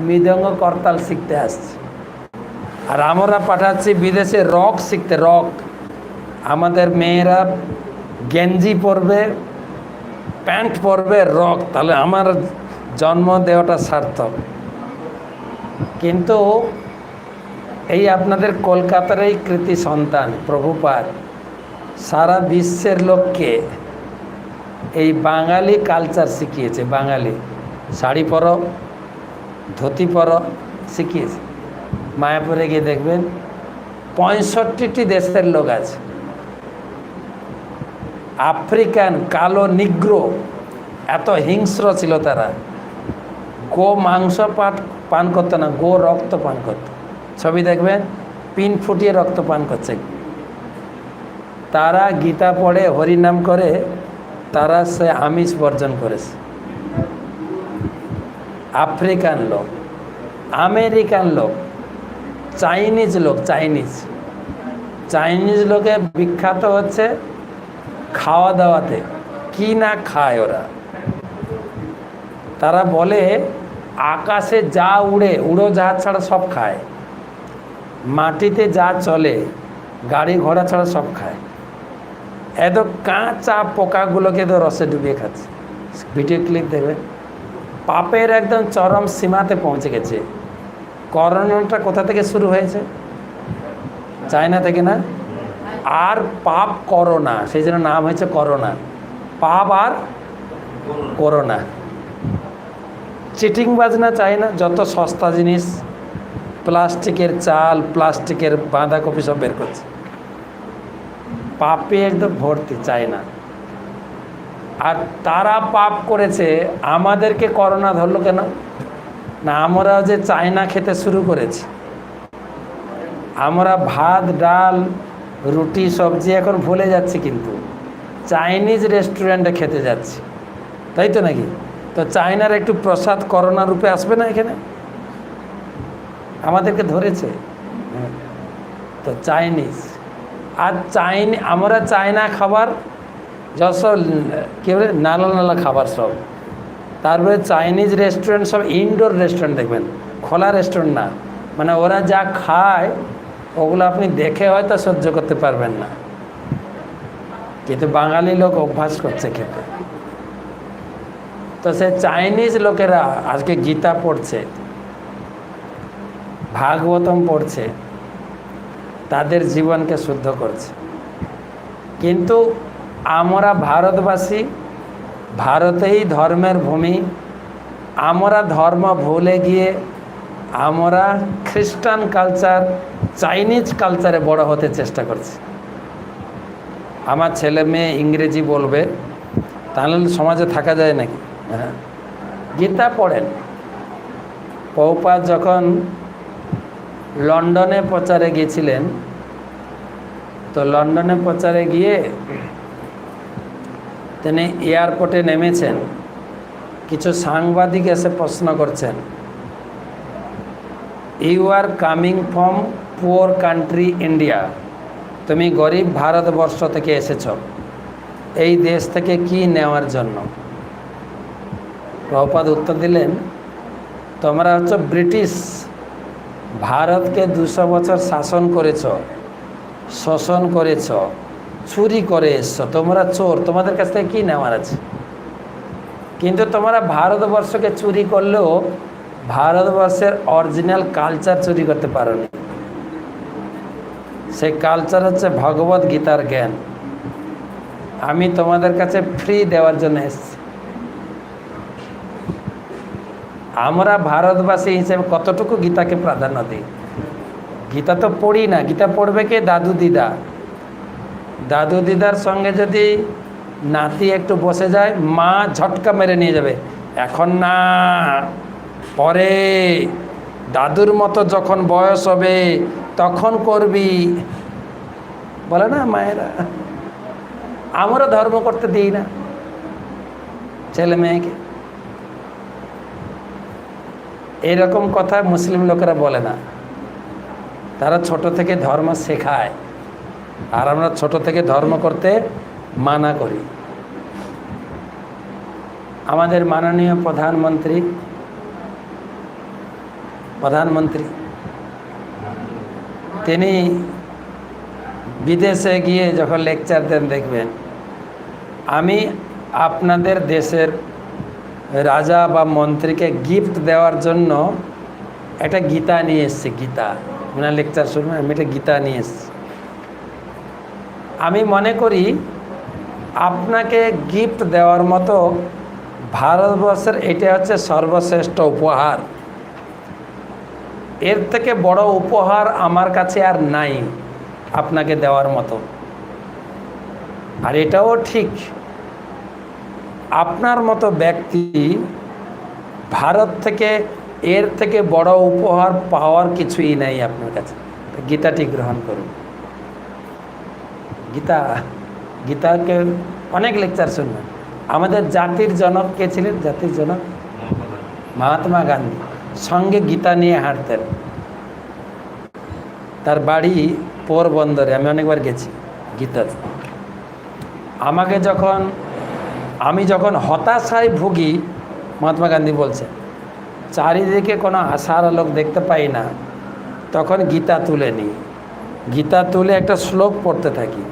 মৃদঙ্গ, করতাল শিখতে আসছে। আর আমরা পাঠাচ্ছি বিদেশে রক শিখতে, রক। আমাদের মেয়েরা গেঞ্জি পরবে, প্যান্ট পরবে, রক। তাহলে আমার জন্ম দেওয়াটা সার্থক। কিন্তু এই আপনাদের কলকাতার এই কৃতি সন্তান প্রভুপাদ সারা বিশ্বের লোককে এই বাঙালি কালচার শিখিয়েছে। বাঙালি শাড়ি পরো, ধুতি পরো শিখিয়েছে। মায়াপুরে গিয়ে দেখবেন 65টি দেশের লোক আছে। আফ্রিকান, কালো, নিগ্রো, এত হিংস্র ছিল তারা। গো মাংস পান করতো না, গো রক্ত পান করত। ছবি দেখবেন, পিন ফুটিয়ে রক্ত পান করছে। তারা গীতা পড়ে হরিনাম করে, তারা সে আমিষ বর্জন করেছে। আফ্রিকান লোক, আমেরিকান লোক, চাইনিজ লোক, চাইনিজ লোকে বিখ্যাত হচ্ছে খাওয়া দাওয়াতে। কি না খায় ওরা, তারা বলে আকাশে যা উড়ে, উড়োজাহাজ ছাড়া সব খায়, মাটিতে যা চলে গাড়ি ঘোড়া ছাড়া সব খায়। এত কাঁচা পোকাগুলোকে তো রসে ডুবিয়ে খাচ্ছে। ভিডিও ক্লিপ দেবে, পাপের একদম চরম সীমাতে পৌঁছে গেছে। করোনাটা কোথা থেকে শুরু হয়েছে? চায়না থেকে না? আর পাপ করোনা, সেই জন্য নাম হয়েছে করোনা। পাপ আর করোনা। চিটিং বাজনা চাই না, যত সস্তা জিনিস, প্লাস্টিকের চাল, প্লাস্টিকের বাঁধাকপি সব বের করছে। পাপে একদম ভর্তি, চায় না। আর তারা পাপ করেছে, আমাদেরকে করোনা ধরলো কেন? না, আমরা যে চায়না খেতে শুরু করেছি, আমরা ভাত ডাল রুটি সবজি এখন ভুলে যাচ্ছি, কিন্তু চাইনিজ রেস্টুরেন্টে খেতে যাচ্ছি, তাই তো নাকি? তো চায়নার একটু প্রসাদ করোনা রূপে আসবে না এখানে? আমাদেরকে ধরেছে তো চাইনিজ। আর আমরা চায়না খাবার যত কী বলে নালা নালা খাবার সব, তারপরে চাইনিজ রেস্টুরেন্ট সব ইনডোর রেস্টুরেন্ট দেখবেন, খোলা রেস্টুরেন্ট না। মানে ওরা যা খায় ওগুলো আপনি দেখে হয়তো সহ্য করতে পারবেন না, কিন্তু বাঙালি লোক অভ্যাস করছে খেতে। তো সে চাইনিজ লোকেরা আজকে গীতা পড়ছে, ভাগবতম পড়ছে, তাদের জীবনকে শুদ্ধ করছে। কিন্তু আমরা ভারতবাসী, ভারতেই ধর্মের ভূমি, আমরা ধর্ম ভুলে গিয়ে আমরা খ্রিস্টান কালচার, চাইনিজ কালচারে বড় হতে চেষ্টা করছি। আমার ছেলে মেয়ে ইংরেজি বলবে, তাহলে সমাজে থাকা যায় নাকি? হ্যাঁ, গীতা পড়েন। প্রভুপাদ যখন লন্ডনে প্রচারে গিয়েছিলেন, তো লন্ডনে প্রচারে গিয়ে তিনি এয়ারপোর্টে নেমেছেন, কিছু সাংবাদিক এসে প্রশ্ন করছেন, you are coming from poor country India, তুমি গরিব ভারতবর্ষ থেকে এসেছ, এই দেশ থেকে কি নেওয়ার জন্য? প্রভুপাদ উত্তর দিলেন, তোমরা হচ্ছে ব্রিটিশ, ভারতকে 200 বছর শাসন করেছ, শোষণ করেছ, চুরি করে এসছো, তোমরা চোর, তোমাদের কাছ থেকে কী নেওয়ার আছে? কিন্তু তোমরা ভারতবর্ষকে চুরি করলেও ভারতবর্ষের অরিজিনাল কালচার চুরি করতে পারোনি। সেই কালচার হচ্ছে ভগবত গীতার জ্ঞান। আমি তোমাদের কাছে ফ্রি দেওয়ার জন্য এসেছি। আমরা ভারতবাসী হিসেবে কতটুকু গীতাকে প্রাধান্য দিই? গীতা তো পড়ি না। গীতা পড়বে কে? দাদু দিদা। দাদু দিদার সঙ্গে যদি নাতি একটু বসে যায়, মা ঝটকা মেরে নিয়ে যাবে, এখন না, পরে দাদুর মতো যখন বয়স হবে তখন করবি, বলে না মায়েরা। আমরা ধর্ম করতে দিই না ছেলে মেয়েকে। এরকম কথা মুসলিম লোকেরা বলে না, তারা ছোট থেকে ধর্ম শেখায়, আর আমরা ছোট থেকে ধর্ম করতে মানা করি। আমাদের মাননীয় প্রধানমন্ত্রী তিনি বিদেশে গিয়ে যখন লেকচার দেন, দেখবেন আমি আপনাদের দেশের রাজা বা মন্ত্রীকে গিফট দেওয়ার জন্য একটা গীতা নিয়ে এসেছি। গীতা মানে লেকচার শুনবেন, আমি একটা গীতা নিয়ে এসেছি। আমি মনে করি আপনাকে গিফট দেওয়ার মতো ভারতবর্ষের এটা হচ্ছে সর্বশ্রেষ্ঠ উপহার। এর থেকে বড় উপহার আমার কাছে আর নাই আপনাকে দেওয়ার মতো। আর এটাও ঠিক, আপনার মতো ব্যক্তি ভারত থেকে এর থেকে বড় উপহার পাওয়ার কিছুই নাই আপনার কাছে। গীতাটি গ্রহণ করুন। গীতা, গীতাকে অনেক লেকচার শুনবেন। আমাদের জাতির জনক কে ছিলেন? জাতির জনক মহাত্মা গান্ধী। সঙ্গে গীতা নিয়ে হাঁটতেন। তার বাড়ি পোরবন্দরে, আমি অনেকবার গেছি গীতা। আমি যখন হতাশায় ভুগি, মহাত্মা গান্ধী বলছেন, চারিদিকে কোনো আশার আলোক দেখতে পাই না, তখন গীতা তুলে নিই। গীতা তুলে একটা শ্লোক পড়তে থাকি,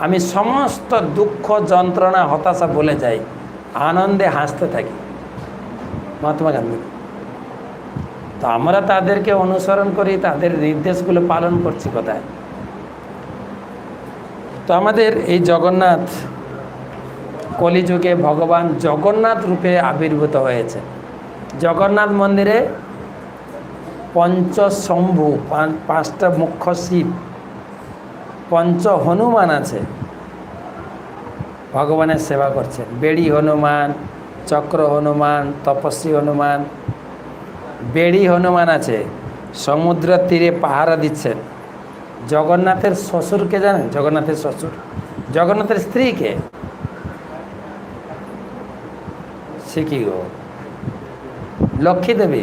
আমি সমস্ত দুঃখ যন্ত্রণা হতাশা ভুলে যাই, আনন্দে হাসতে থাকি। মহাত্মা গান্ধী। তো আমরা তাদেরকে অনুসরণ করি, তাদের নির্দেশগুলো পালন করছি কোথায়? তো আমাদের এই জগন্নাথ, কলিযুগে ভগবান জগন্নাথ রূপে আবির্ভূত হয়েছে। জগন্নাথ মন্দিরে পঞ্চশম্ভু, পাঁচটা মুখ্য শিব, পঞ্চ হনুমান আছে, ভগবানের সেবা করছেন। বেড়ি হনুমান, চক্র হনুমান, তপস্বী হনুমান। বেড়ি হনুমান আছে, সমুদ্র তীরে পাহারা দিচ্ছেন। জগন্নাথের শ্বশুরকে জানেন? জগন্নাথের শ্বশুর, জগন্নাথের স্ত্রীকে, সে কি গো? লক্ষ্মী দেবী।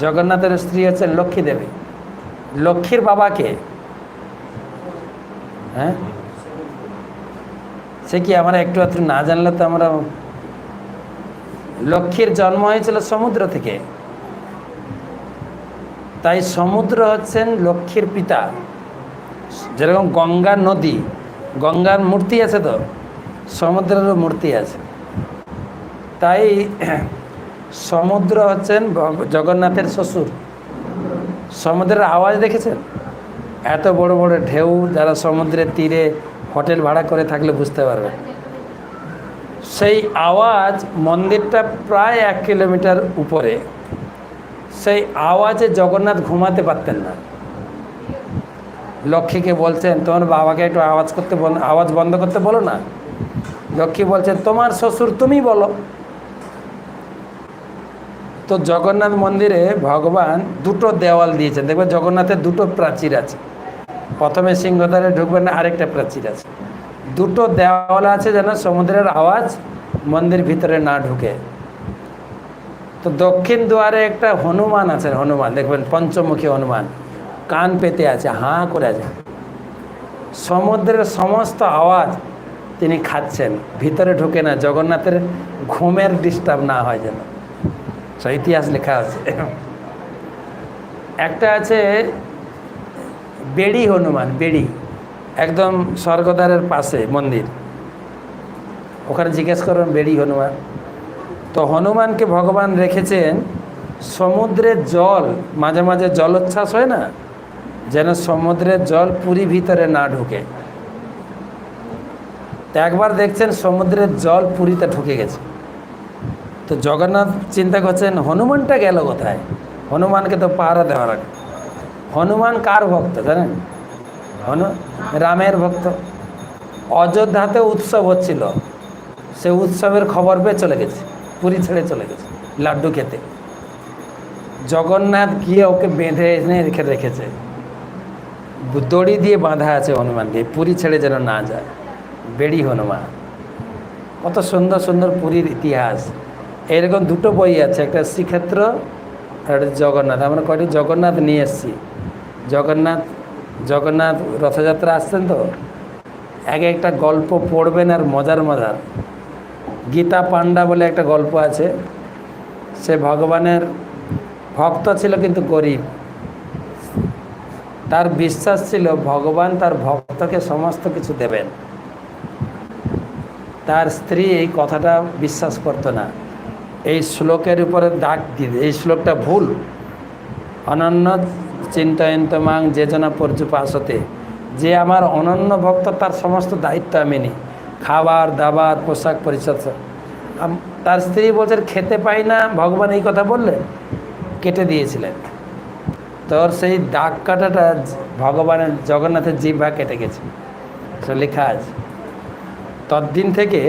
জগন্নাথের স্ত্রী হচ্ছেন লক্ষ্মী দেবী। লক্ষ্মীর বাবাকে, হ্যাঁ, সে কি আমরা একটু একটু না জানলে তো আমরা। লক্ষ্মীর জন্ম হয়েছিল সমুদ্র থেকে, তাই সমুদ্র হচ্ছেন লক্ষ্মীর পিতা। যেরকম গঙ্গার নদী, গঙ্গার মূর্তি আছে, তো সমুদ্রেরও মূর্তি আছে। তাই সমুদ্র হচ্ছেন জগন্নাথের শ্বশুর। সমুদ্রের আওয়াজ দেখেছেন? এত বড় বড় ঢেউ, যারা সমুদ্রের তীরে হোটেল ভাড়া করে থাকলে বুঝতে পারবেন। সেই আওয়াজ, মন্দিরটা প্রায় 1 কিলোমিটার উপরে, সেই আওয়াজে জগন্নাথ ঘুমাতে পারতেন না। লক্ষ্মীকে বলছেন, তোমার বাবাকে একটু আওয়াজ বন্ধ করতে বলো না। লক্ষ্মী বলছেন, তোমার শ্বশুর তুমি বলো। তো জগন্নাথ মন্দিরে ভগবান দুটো দেওয়াল দিয়েছেন। দেখবেন জগন্নাথের দুটো প্রাচীর আছে। প্রথমে সিংহদ্বারে ঢুকবেন, আরেকটা প্রাচীর আছে। দুটো দেওয়াল আছে যেন সমুদ্রের আওয়াজ মন্দির ভিতরে না ঢুকে। তো দক্ষিণ দুয়ারে একটা হনুমান আছেন, হনুমান দেখবেন পঞ্চমুখী হনুমান, কান পেতে আছে, হাঁ করে আছে। সমুদ্রের সমস্ত আওয়াজ তিনি খাচ্ছেন, ভিতরে ঢুকে না, জগন্নাথের ঘুমের ডিস্টার্ব না হয় যেন। ইতিহাস লেখা আছে। একটা আছে বেড়ি হনুমান, বেড়ি, একদম স্বর্গদ্বারের পাশে মন্দির, ওখানে জিজ্ঞেস করুন বেড়ি হনুমান। তো হনুমানকে ভগবান রেখেছেন সমুদ্রের জল, মাঝে মাঝে জলোচ্ছ্বাস হয় না, যেন সমুদ্রের জল পুরী ভিতরে না ঢুকে। তো একবার দেখছেন সমুদ্রের জল পুরীতে ঢুকে গেছে। তো জগন্নাথ চিন্তা করছেন, হনুমানটা গেল কোথায়? হনুমানকে তো পাহারা দেওয়া রাখে। হনুমান কার ভক্ত জানেন? রামের ভক্ত। অযোধ্যাতে উৎসব হচ্ছিল, সে উৎসবের খবর পেয়ে চলে গেছে, পুরী ছেড়ে চলে গেছে লাড্ডু খেতে। জগন্নাথ গিয়ে ওকে বেঁধে এনে রেখেছে, দড়ি দিয়ে বাঁধা আছে হনুমানকে, পুরী ছেড়ে যেন না যায়। বেড়ি হনুমান। কত সুন্দর সুন্দর পুরীর ইতিহাস। এরকম দুটো বই আছে, একটা শ্রীক্ষেত্র আর একটা জগন্নাথ। আমরা কয়টি জগন্নাথ নিয়ে এসেছি। জগন্নাথ রথযাত্রা আসছেন, তো এক একটা গল্প পড়বেন আর মজার মজার। গীতা পান্ডা বলে একটা গল্প আছে। সে ভগবানের ভক্ত ছিল কিন্তু গরিব। তার বিশ্বাস ছিল ভগবান তার ভক্তকে সমস্ত কিছু দেবেন। তার স্ত্রী এই কথাটা বিশ্বাস করতো না। এই শ্লোকের উপরে দাগ দিয়ে, এই শ্লোকটা ভুল। অনন্য চিন্তয়ন্ত মাং যে জনা পর্যুপাসতে, যে আমার অনন্য ভক্ত তার সমস্ত দায়িত্ব আমি নিই, খাবার দাবার পোশাক পরিচ্ছদ। তার স্ত্রী বলছেন খেতে পাই না, ভগবান এই কথা বললেন, কেটে দিয়েছিলেন। তোর সেই দাগ কাটাটা ভগবানের জগন্নাথের জিহ্বা কেটে গেছে, সে লেখা আছে। তদ্দিন থেকে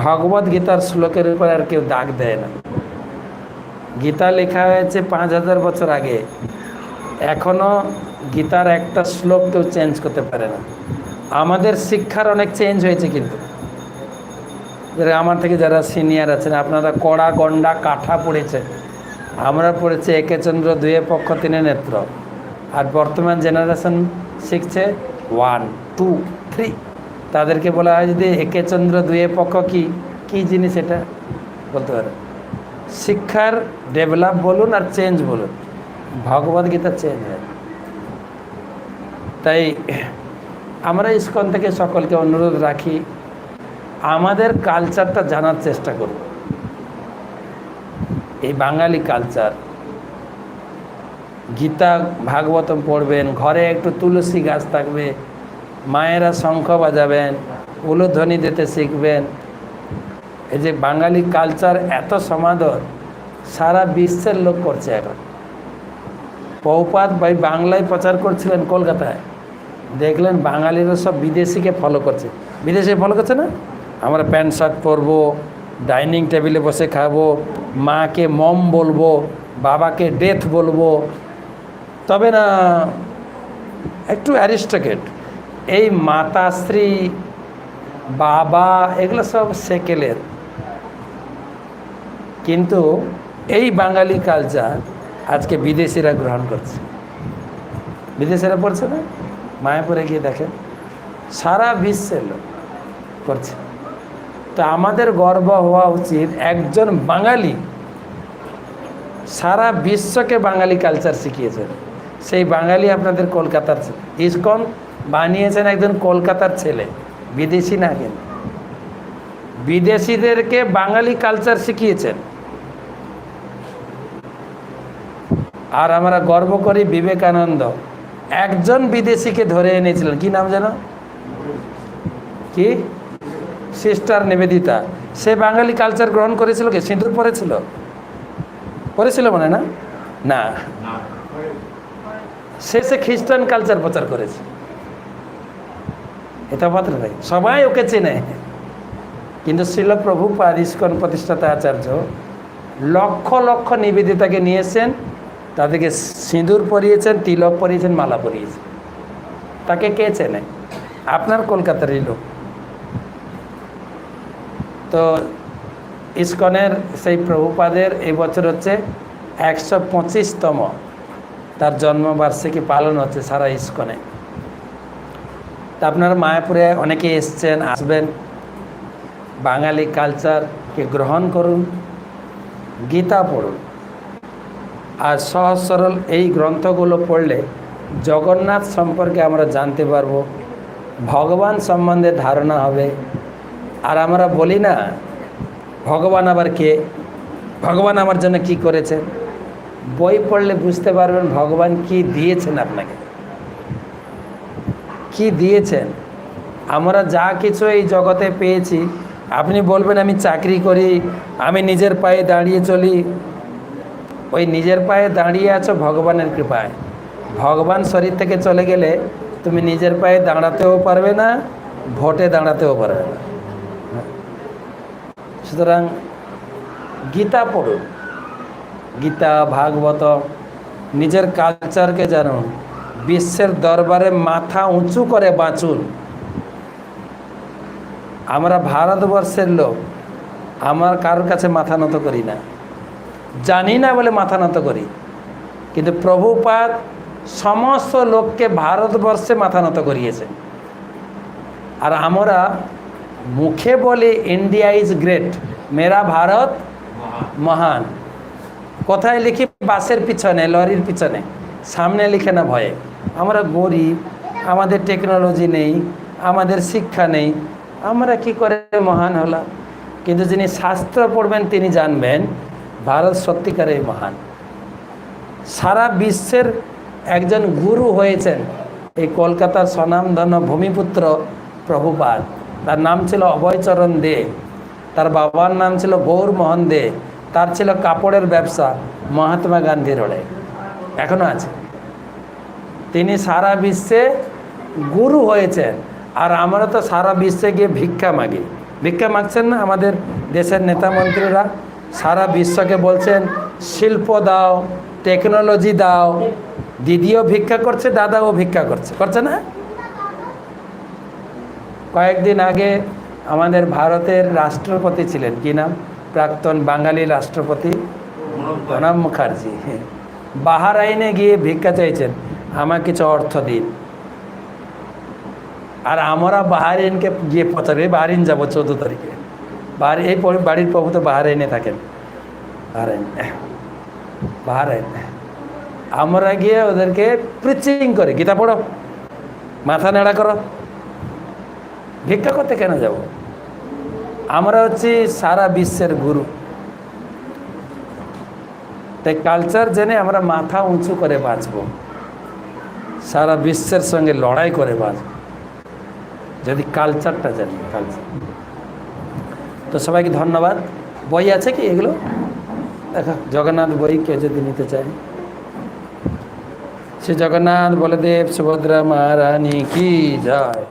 ভগবদ গীতার শ্লোকের উপর আর কেউ দাগ দেয় না। গীতা লেখা হয়েছে 5000 বছর আগে, এখনও গীতার একটা শ্লোক কেউ চেঞ্জ করতে পারে না। আমাদের শিক্ষার অনেক চেঞ্জ হয়েছে, কিন্তু যারা আমার থেকে যারা সিনিয়র আছেন, আপনারা কড়া গন্ডা কাঠা পড়েছে, আমরা পড়েছি একে চন্দ্র দুয়ে পক্ষ তিনে নেত্র। আর বর্তমান জেনারেশন শিখছে 1 2 3। তাদেরকে বলা হয় যদি একে চন্দ্র দুয়ে পক্ষ কি জিনিস এটা বলতে পারে। শিক্ষার ডেভেলপ বলুন আর চেঞ্জ বলুন, ভগবদ্গীতা চেঞ্জ হয়। তাই আমরা ইসকন থেকে সকলকে অনুরোধ রাখি, আমাদের কালচারটা জানার চেষ্টা করব। এই বাঙালি কালচার, গীতা ভাগবতম পড়বেন, ঘরে একটু তুলসী গাছ থাকবে, মায়েরা শঙ্খ বাজাবেন, উলুধ্বনি দিতে শিখবেন। এই যে বাঙালি কালচার এত সমাদর সারা বিশ্বের লোক করছে এখন। প্রভুপাদ ভাই বাংলায় প্রচার করছিলেন কলকাতায়, দেখলেন বাঙালিরা সব বিদেশিকে ফলো করছে। বিদেশি ফলো করছে না, আমরা প্যান্ট শার্ট পরবো, ডাইনিং টেবিলে বসে খাবো, মাকে মম বলবো, বাবাকে ডেথ বলবো, তবে না একটু অ্যারিস্টোক্রেট। এই মাতাশ্রী বাবা এগুলো সব সেকেলের। কিন্তু এই বাঙালি কালচার আজকে বিদেশিরা গ্রহণ করছে। বিদেশিরা পড়ছে না, মায়াপুরে গিয়ে দেখেন সারা বিশ্বের লোক করছে। তো আমাদের গর্ব হওয়া উচিত, একজন বাঙালি সারা বিশ্বকে বাঙালি কালচার শিখিয়েছেন। সেই বাঙালি আপনাদের কলকাতার ইসকন বানিয়েছেন একজন কলকাতার ছেলে, বিদেশি না। কিন্তু বিদেশিদেরকে বাঙালি কালচার শিখিয়েছেন। আর আমরা গর্ব করি বিবেকানন্দ একজন বিদেশিকে ধরে এনেছিলেন, কি নাম যেন, কি সিস্টার নিবেদিতা। সে বাঙালি কালচার গ্রহণ করেছিল, কি সিঁদুর পরেছিল মনে না, না সে খ্রিস্টান কালচার প্রচার করেছে। এটা মাত্র নাই, সবাই ওকে চেনে। কিন্তু শিল প্রভুপাদ ইসকন প্রতিষ্ঠাতা আচার্য লক্ষ লক্ষ নিবেদিতাকে নিয়েছেন, তাদেরকে সিঁদুর পরিয়েছেন, তিলক পরিয়েছেন, মালা পরিয়েছেন। তাকে কে চেনে? আপনার কলকাতারই লোক। তো ইসকনের সেই প্রভুপাদের এই বছর হচ্ছে 125তম তার জন্মবার্ষিকী পালন হচ্ছে সারা ইসকনে। তা আপনারা মায়াপুরে অনেকে এসছেন, আসবেন, বাঙালি কালচারকে গ্রহণ করুন, গীতা পড়ুন। আর সহজ সরল এই গ্রন্থগুলো পড়লে জগন্নাথ সম্পর্কে আমরা জানতে পারবো, ভগবান সম্বন্ধে ধারণা হবে। আর আমরা বলি না ভগবান আবার কে, ভগবান আমার জন্য কি করেছেন। বই পড়লে বুঝতে পারবেন ভগবান কি দিয়েছেন আপনাকে, কি দিয়েছেন। আমরা যা কিছু এই জগতে পেয়েছি, আপনি বলবেন আমি চাকরি করি, আমি নিজের পায়ে দাঁড়িয়ে চলি। ওই নিজের পায়ে দাঁড়িয়ে আছো ভগবানের কৃপায়। ভগবান শরীর থেকে চলে গেলে তুমি নিজের পায়ে দাঁড়াতেও পারবে না, ভোটে দাঁড়াতেও পারবে না। সুতরাং গীতা পড়ুন, গীতা ভাগবত, নিজের কালচারকে জানুন, বিশ্বের দরবারে মাথা উঁচু করে বাঁচুন। আমরা ভারতবর্ষের লোক, আমার কারোর কাছে মাথা নত করি না, জানি না বলে মাথা নত করি। কিন্তু প্রভুপাদ সমস্ত লোককে ভারতবর্ষে মাথা নত করিয়েছে। আর আমরা মুখে বলি ইন্ডিয়া ইজ গ্রেট, মেরা ভারত মহান। কোথায় লিখি? বাসের পিছনে, লরির পিছনে, সামনে লিখে না ভয়ে। আমরা গরিব, আমাদের টেকনোলজি নেই, আমাদের শিক্ষা নেই, আমরা কি করে মহান হলাম? কিন্তু যিনি শাস্ত্র পড়বেন তিনি জানবেন ভারত সত্যিকারের মহান। সারা বিশ্বের একজন গুরু হয়েছেন এই কলকাতার স্বনামধন্য ভূমিপুত্র প্রভুপাদ। তার নাম ছিল অভয়চরণ দে, তার বাবার নাম ছিল গৌরমোহন দে, তার ছিল কাপড়ের ব্যবসা মহাত্মা গান্ধী রোডে, এখনো আছে। তিনি সারা বিশ্বে গুরু হয়েছেন। আর আমরা তো সারা বিশ্বে গিয়ে ভিক্ষা মাগি। ভিক্ষা মাগছেন না আমাদের দেশের নেতা মন্ত্রীরা? সারা বিশ্বকে বলছেন শিল্প দাও, টেকনোলজি দাও। দিদিও ভিক্ষা করছে, দাদাও ভিক্ষা করছে, করছে না? কয়েকদিন আগে আমাদের ভারতের রাষ্ট্রপতি ছিলেন, কি নাম, প্রাক্তন বাঙালি রাষ্ট্রপতি প্রণব মুখার্জি, বাহারাইনে গিয়ে ভিক্ষা চাইছেন, আমার কিছু অর্থ দিন। আর আমরা বাহারাইনকে গিয়ে পচাবে, বাহারাইন যাবো 14 তারিখে। এই বাড়ির প্রভু তো বাহারাইনে থাকেন, বাহারাইন। আমরা গিয়ে ওদেরকে প্রিচিং করে, গীতা পড়ো, মাথা নেড়া করো, ভিক্ষা করতে কেন যাব? আমরা হচ্ছি সারা বিশ্বের গুরু। তাই কালচার জেনে আমরা মাথা উঁচু করে বাঁচব, সারা বিশ্বের সঙ্গে লড়াই করে বাঁচব যদি কালচারটা জানি। কালচার তো সবাইকে ধন্যবাদ। বই আছে কি এগুলো? দেখো, জগন্নাথ বই কেউ যদি নিতে চায়। শ্রী জগন্নাথ বলদেব সুভদ্রা মহারানী কি জয়।